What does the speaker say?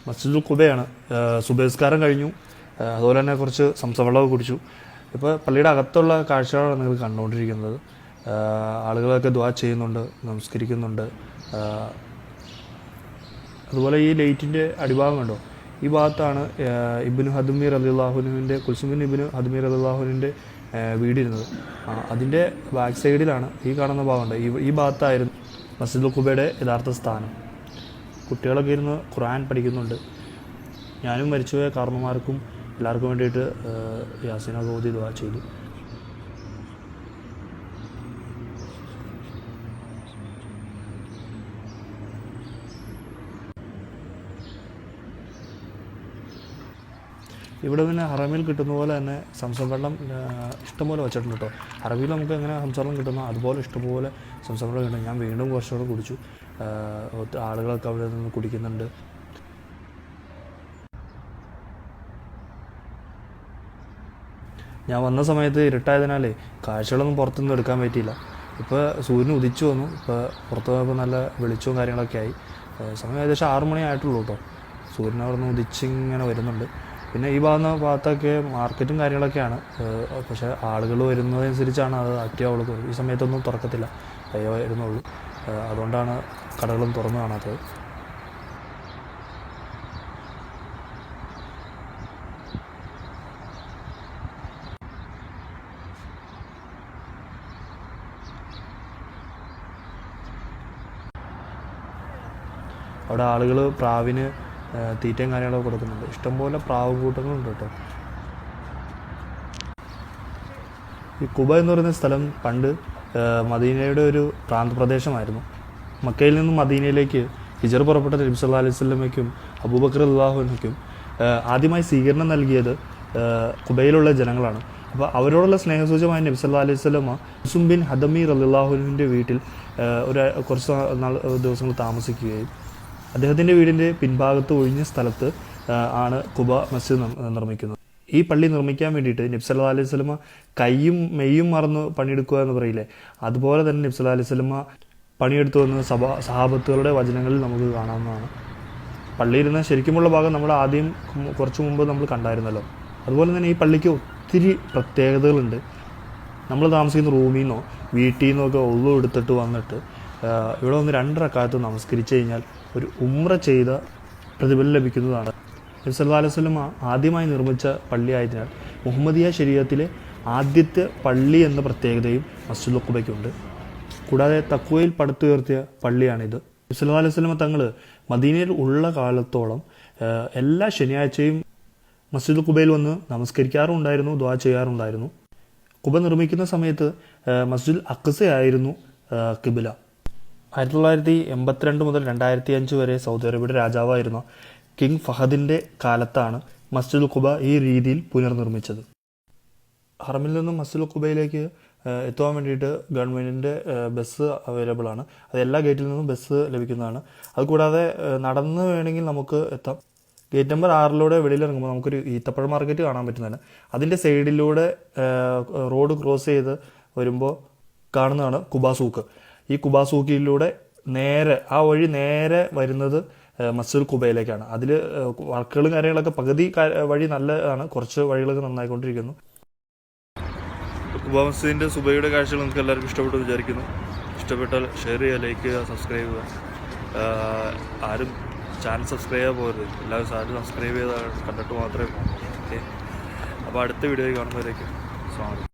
മസ്ജിദുൽ ഖുബയാണ്. സുബഹിസ്കാരം കഴിഞ്ഞു, അതുപോലെ തന്നെ കുറച്ച് സംസവെള്ളമൊക്കെ കുടിച്ചു. ഇപ്പോൾ പള്ളിയുടെ അകത്തുള്ള കാഴ്ചകളാണ് നിങ്ങൾ കണ്ടുകൊണ്ടിരിക്കുന്നത്. ആളുകളൊക്കെ ദുആ ചെയ്യുന്നുണ്ട്, നമസ്കരിക്കുന്നുണ്ട്. അതുപോലെ ഈ ലൈറ്റിൻ്റെ അടിഭാഗം കണ്ടോ, ഈ ഭാഗത്താണ് ഇബ്നു ഹദ്മീർ റളിയല്ലാഹുവിൻ്റെ കുൽസുമിൻ ഇബ്നു ഹദ്മീർ റളിയല്ലാഹുവിൻ്റെ വീടിരുന്നത്. അതിൻ്റെ ബാക്ക് സൈഡിലാണ് ഈ കാണുന്ന ഭാഗമുണ്ട്. ഈ ഭാഗത്തായിരുന്നു മസ്ജിദുൽ ഖുബയുടെ യഥാർത്ഥ സ്ഥാനം. കുട്ടികളൊക്കെ ഇരുന്ന് ഖുർആൻ പഠിക്കുന്നുണ്ട്. ഞാനും മരിച്ചുപോയ കാരണന്മാർക്കും എല്ലാവർക്കും വേണ്ടിയിട്ട് യാസീനൊക്കെ ഓതി ദുആ ചെയ്തു. ഇവിടെ പിന്നെ ഹറമിൽ കിട്ടുന്ന പോലെ തന്നെ സംസം വെള്ളം ഇഷ്ടംപോലെ വെച്ചിട്ടുണ്ട് കേട്ടോ. അറബിയിൽ നമുക്ക് എങ്ങനെ സംസം വെള്ളം കിട്ടുന്നോ അതുപോലെ ഇഷ്ടംപോലെ സംസം വെള്ളം കിട്ടും. ഞാൻ വീണ്ടും കുറച്ചുകൂടെ കുടിച്ചു. ആളുകളൊക്കെ അവിടെ നിന്ന് കുടിക്കുന്നുണ്ട്. ഞാൻ വന്ന സമയത്ത് ഇരുട്ടായതിനാലേ കാഴ്ചകളൊന്നും പുറത്തുനിന്ന് എടുക്കാൻ പറ്റിയില്ല. ഇപ്പോൾ സൂര്യൻ ഉദിച്ചു വന്നു. ഇപ്പോൾ പുറത്ത് പോയപ്പോൾ നല്ല വെളിച്ചവും കാര്യങ്ങളൊക്കെ ആയി. സമയം ഏകദേശം 6 മണി ആയിട്ടുള്ളൂ കേട്ടോ. സൂര്യൻ അവിടെ നിന്ന് ഉദിച്ചിങ്ങനെ വരുന്നുണ്ട്. പിന്നെ ഈ ഭാഗത്തൊക്കെ മാർക്കറ്റും കാര്യങ്ങളൊക്കെയാണ്. പക്ഷേ ആളുകൾ വരുന്നതനുസരിച്ചാണ് അത് ആക്റ്റീവ് ആവുള്ളൂ. ഈ സമയത്തൊന്നും തുറക്കത്തില്ല, വരുന്നുള്ളൂ. അതുകൊണ്ടാണ് കടകളും തുറന്നു കാണാത്തത്. അവിടെ ആളുകൾ പ്രാവിന് തീറ്റയും കാര്യങ്ങളൊക്കെ കൊടുക്കുന്നുണ്ട്. ഇഷ്ടംപോലെ പ്രാവ് കൂട്ടങ്ങളുണ്ട് കേട്ടോ. ഈ കുബ എന്ന് പറയുന്ന സ്ഥലം പണ്ട് മദീനയുടെ ഒരു പ്രാന്തപ്രദേശമായിരുന്നു. മക്കയിൽ നിന്നും മദീനയിലേക്ക് ഹിജർ പുറപ്പെട്ട നബി സല്ലല്ലാഹു അലൈഹി വസല്ലമയ്ക്കും അബൂബക്കർ റളിയല്ലാഹു അൻഹുക്കും ആദ്യമായി സ്വീകരണം നൽകിയത് കുബയിലുള്ള ജനങ്ങളാണ്. അപ്പോൾ അവരോടുള്ള സ്നേഹസൂചകമായ നബി സല്ലല്ലാഹു അലൈഹി വസല്ലമ കുൽസും ബിൻ ഹദമി റളിയല്ലാഹു അൻഹുവിൻ്റെ വീട്ടിൽ കുറച്ച് ദിവസങ്ങൾ താമസിക്കുകയും അദ്ദേഹത്തിൻ്റെ വീടിൻ്റെ പിൻഭാഗത്ത് ഒഴിഞ്ഞ സ്ഥലത്ത് ആണ് കുബ മസ്ജിദ് നിർമ്മിക്കുന്നത്. ഈ പള്ളി നിർമ്മിക്കാൻ വേണ്ടിയിട്ട് നബി സല്ലല്ലാഹു അലൈഹി വസല്ലമ കൈയും മെയ്യും മറന്ന് പണിയെടുക്കുക എന്ന് പറയില്ലേ, അതുപോലെ തന്നെ നബി സല്ലല്ലാഹു അലൈഹി വസല്ലമ പണിയെടുത്തു വന്ന സഹാബത്തുകളുടെ വചനങ്ങളിൽ നമുക്ക് കാണാവുന്നതാണ്. പള്ളിയിരുന്ന ശരിക്കുമുള്ള ഭാഗം നമ്മൾ ആദ്യം കുറച്ച് മുമ്പ് നമ്മൾ കണ്ടായിരുന്നല്ലോ. അതുപോലെ തന്നെ ഈ പള്ളിക്ക് ഒത്തിരി പ്രത്യേകതകളുണ്ട്. നമ്മൾ താമസിക്കുന്ന റൂമിൽ നിന്നോ വീട്ടിൽ നിന്നൊക്കെ ഒളു എടുത്തിട്ട് വന്നിട്ട് ഇവിടെ വന്ന് 2 റക്അത്ത് നമസ്കരിച്ച് കഴിഞ്ഞാൽ ഒരു ഉംറ ചെയ്ത പ്രതിഫലം ലഭിക്കുന്നതാണ്. നബി സല്ലല്ലാഹു അലൈഹി വസല്ലമ ആദ്യമായി നിർമ്മിച്ച പള്ളിയായതിനാൽ മുഹമ്മദിയ ശരീഅത്തിലെ ആദ്യത്തെ പള്ളി എന്ന പ്രത്യേകതയും മസ്ജിദുൽ ഖുബയ്ക്കുണ്ട്. കൂടാതെ തഖ്വയിൽ പടുത്തുയർത്തിയ പള്ളിയാണിത്. നബി സല്ലല്ലാഹു അലൈഹി വസല്ലമ തങ്ങൾ മദീനയിൽ ഉള്ള കാലത്തോളം എല്ലാ ശനിയാഴ്ചയും മസ്ജിദുൽ ഖുബയിൽ വന്ന് നമസ്കരിക്കാറുണ്ടായിരുന്നു, ദുആ ചെയ്യാറുണ്ടായിരുന്നു. ഖുബ നിർമ്മിക്കുന്ന സമയത്ത് മസ്ജിദുൽ അഖ്സയായിരുന്നു ഖിബ്ല. 1982 മുതൽ 2005 വരെ സൗദി അറേബ്യയുടെ രാജാവായിരുന്ന കിങ് ഫഹദിൻ്റെ കാലത്താണ് മസ്ജിദുൽ ഖുബ ഈ രീതിയിൽ പുനർനിർമ്മിച്ചത്. ഹറമിൽ നിന്നും മസ്ജിദുൽ ഖുബയിലേക്ക് എത്തുവാൻ വേണ്ടിയിട്ട് ഗവൺമെൻറ്റിൻ്റെ ബസ് അവൈലബിൾ ആണ്. അത് എല്ലാ ഗേറ്റിൽ നിന്നും ബസ് ലഭിക്കുന്നതാണ്. അതുകൂടാതെ നടന്ന് വേണമെങ്കിൽ നമുക്ക് എത്താം. ഗേറ്റ് നമ്പർ 6 വെളിയിലിറങ്ങുമ്പോൾ നമുക്കൊരു ഈത്തപ്പഴ മാർക്കറ്റ് കാണാൻ പറ്റുന്നതാണ്. അതിൻ്റെ സൈഡിലൂടെ റോഡ് ക്രോസ് ചെയ്ത് വരുമ്പോൾ കാണുന്നതാണ് കുബാ സൂക്ക്. ഈ കുബാ സൂക്കിലൂടെ ആ വഴി നേരെ വരുന്നത് മസ്ജിദുൽ ഖുബയിലേക്കാണ്. അതിൽ വർക്കുകളും കാര്യങ്ങളൊക്കെ പകുതി വഴി നല്ലതാണ്, കുറച്ച് വഴികളൊക്കെ നന്നായിക്കൊണ്ടിരിക്കുന്നു. കുബാ മസ്ജിദിൻ്റെ സുബഹിയുടെ കാഴ്ചകൾ നമുക്ക് എല്ലാവർക്കും ഇഷ്ടപ്പെട്ടു വിചാരിക്കുന്നു. ഇഷ്ടപ്പെട്ടാൽ ഷെയർ ചെയ്യുക, ലൈക്ക് ചെയ്യുക, സബ്സ്ക്രൈബ് ചെയ്യുക. ആരും ചാനൽ സബ്സ്ക്രൈബ് ചെയ്യാൻ പോകരുത്. എല്ലാവരും ചാനൽ സബ്സ്ക്രൈബ് ചെയ്താൽ കണ്ടിട്ട് മാത്രമേ പോകും. ഓക്കെ. അപ്പോൾ അടുത്ത വീഡിയോയിൽ കാണുന്നവരേക്കും സ്വാഗതം.